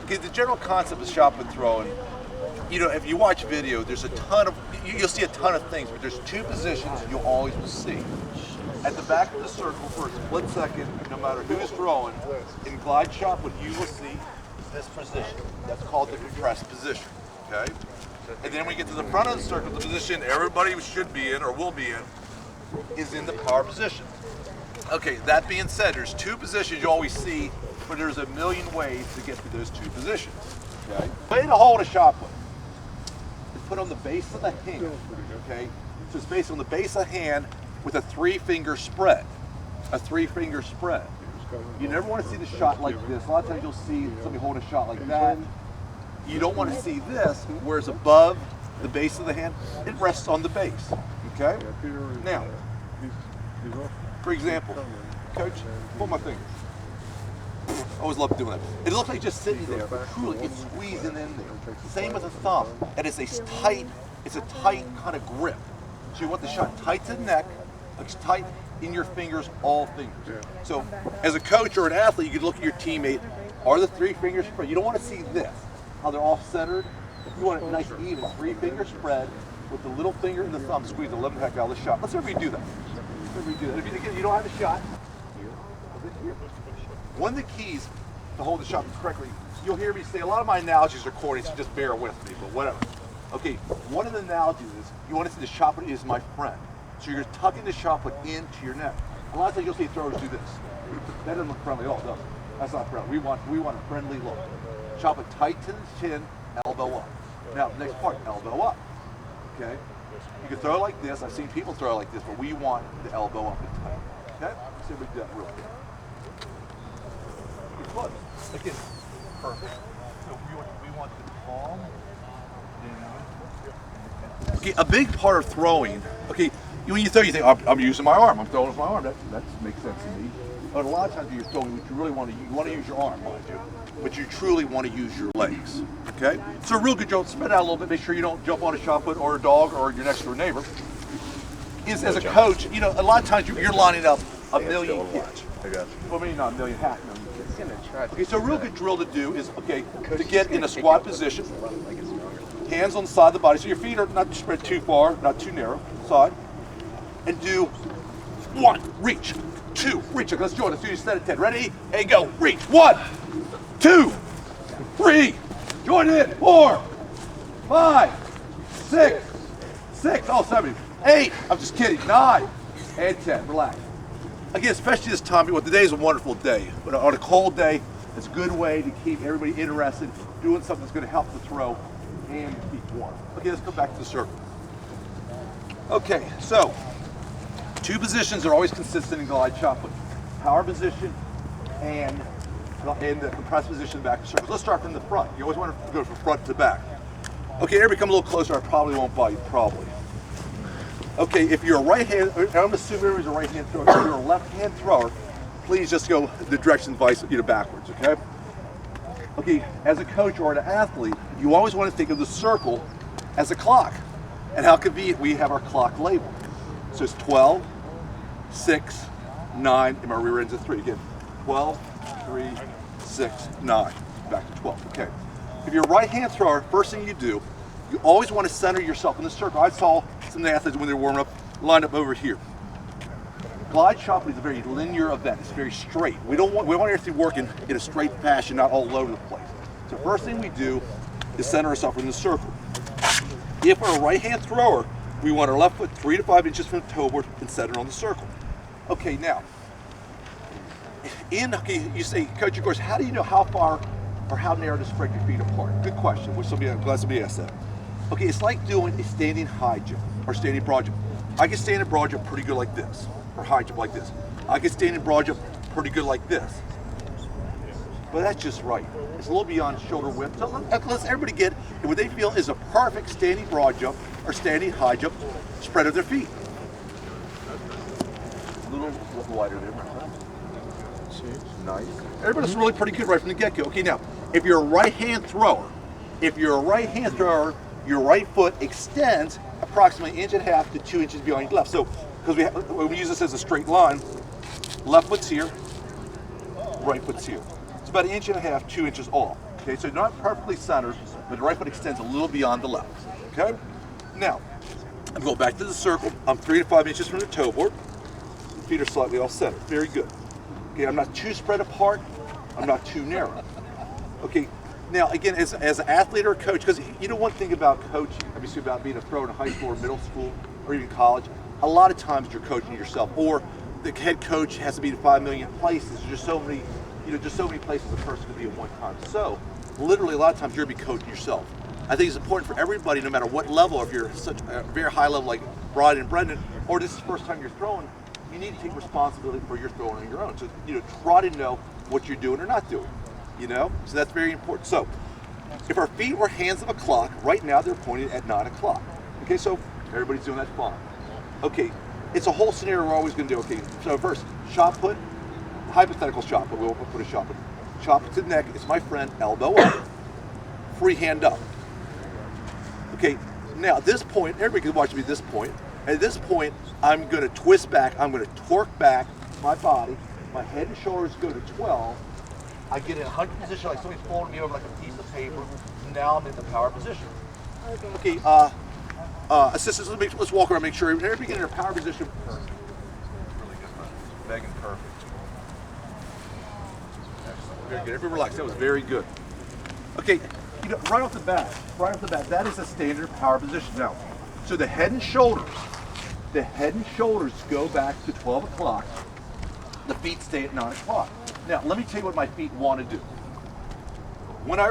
Okay, the general concept of shot put throwing, you know, if you watch video, there's a ton of, you'll see a ton of things, but there's two positions you'll always will see. At the back of the circle for a split second, no matter who's throwing, in glide shot put, you will see this position. That's called the compressed position, okay? And then when we get to the front of the circle, the position everybody should be in or will be in is in the power position. Okay, that being said, there's two positions you always see, but there's a million ways to get to those two positions, okay? Way to hold a shot put is put on the base of the hand, okay? So it's based on the base of the hand with a 3-finger spread, a 3-finger spread. You never want to see the shot like this. A lot of times you'll see somebody hold a shot like that. You don't want to see this, where it's above the base of the hand. It rests on the base, okay? Now, for example, coach, pull my finger. I always love doing that. It looks like just sitting there, but truly it's squeezing in there. Same with the thumb. And it's a tight kind of grip. So you want the shot tight to the neck, it's tight in your fingers, all fingers. So as a coach or an athlete, you can look at your teammate. Are the 3 fingers spread? You don't want to see this, how they're all centered. You want a nice even 3-finger spread with the little finger and the thumb squeeze the living heck out of the shot. Let's see if we do that. If you don't have a shot, here. One of the keys to hold the shot correctly, you'll hear me say, a lot of my analogies are corny, so just bear with me, but whatever. Okay, one of the analogies is, you want to see the shot put is my friend. So you're tucking the shot put into your neck. A lot of times you'll see throwers do this. That doesn't look friendly at all, does it? That's not friendly. We want a friendly look. Shot put tight to the chin, elbow up. Now, next part, elbow up. Okay? You can throw it like this. I've seen people throw it like this, but we want the elbow up and tight. Okay? Let's see if we do that real quick. It's close. Again, perfect. So we want the palm down. Okay, a big part of throwing, okay, when you throw, you think, I'm using my arm. I'm throwing with my arm. That makes sense to me. But a lot of times when you're throwing, what you really want to use your arm, mind you, but you truly want to use your legs. Okay? So a real good joke, spread out a little bit, make sure you don't jump on a shot put or a dog or your next door neighbor. Is as a coach, you know, a lot of times you're lining up a million hits. Well, maybe not a million, half million hits. Okay, so a real good drill to do is, okay, to get in a squat position, hands on the side of the body, so your feet are not spread too far, not too narrow, side, and do 1, reach, 2, reach. Let's join. Let's do instead of 10. Ready? And go. Reach. 1, 2, 3. Join in. 4, 5, 6, 7, 8. I'm just kidding. 9 and 10. Relax. Again, especially this time. Well, today is a wonderful day, but on a cold day, it's a good way to keep everybody interested, doing something that's going to help the throw and keep warm. Okay, let's go back to the circle. Okay, so 2 positions are always consistent in glide shot put. Power position and the compressed position back to circles. Let's start from the front. You always want to go from front to back. Okay, everybody come a little closer. I probably won't bite, probably. Okay, if you're a right hand, I'm assuming everybody's a right hand thrower. If you're a left hand thrower, please just go the direction backwards, okay? Okay, as a coach or an athlete, you always want to think of the circle as a clock. And how convenient we have our clock labeled. So it's 12, 6, 9, and my rear end's at 3. Again, 12, 3, 6, 9. Back to 12. Okay. If you're a right-hand thrower, first thing you do, you always want to center yourself in the circle. I saw some of the athletes when they were warming up, lined up over here. Glide shot put is a very linear event. It's very straight. We want everything working in a straight fashion, not all over the place. So first thing we do is center ourselves in the circle. If we're a right-hand thrower, we want our left foot 3 to 5 inches from the toe board and center on the circle. Okay, now, you say, Coach, of course, how do you know how far or how narrow to spread your feet apart? Good question. I'm glad somebody asked that. Okay, it's like doing a standing high jump or standing broad jump. I can stand in broad jump pretty good like this, or high jump like this. I can stand in broad jump pretty good like this. But that's just right. It's a little beyond shoulder width. So let's everybody get what they feel is a perfect standing broad jump or standing high jump spread of their feet. A little wider there. Nice. Everybody's really pretty good right from the get-go. Okay, now, if you're a right-hand thrower, your right foot extends approximately 1.5 inches to 2 inches beyond your left. So, because when we use this as a straight line, left foot's here, right foot's here. It's about 1.5 inches, 2 inches off. Okay, so not perfectly centered, but the right foot extends a little beyond the left. Okay? Now, I'm going back to the circle. I'm 3 to 5 inches from the toe board. Feet are slightly off center. Very good. Okay, I'm not too spread apart. I'm not too narrow. Okay, now again, as an athlete or a coach, because you know one thing about coaching, obviously about being a thrower in high school or middle school or even college, a lot of times you're coaching yourself, or the head coach has to be in 5 million places. There's just so many, just so many places a person can be at one time. So literally a lot of times you're going to be coaching yourself. I think it's important for everybody, no matter what level, if you're such a very high level like Brian and Brendan, or this is the first time you're throwing, you need to take responsibility for your throwing on your own. So try to know what you're doing or not doing. So that's very important. So if our feet were hands of a clock, right now they're pointed at 9 o'clock. Okay, so everybody's doing that fine. Okay, it's a whole scenario we're always going to do. Okay, so first, shot put, hypothetical shot put, we won't put a shot put. Shot put to the neck is my friend, elbow up, free hand up. Okay, now at this point, everybody can watch me at this point. At this point, I'm going to twist back, I'm going to torque back my body, my head and shoulders go to 12. I get in a 100 position, like somebody's folding me over like a piece of paper. Now I'm in the power position. Okay, assistants, let's walk around, make sure everybody get in a power position. Perfect. Really good, Megan, perfect. Excellent, very good. Everybody relax, that was very good. Okay, right off the bat, that is a standard power position. Now, so the head and shoulders go back to 12 o'clock. The feet stay at 9 o'clock. Now, let me tell you what my feet want to do. When I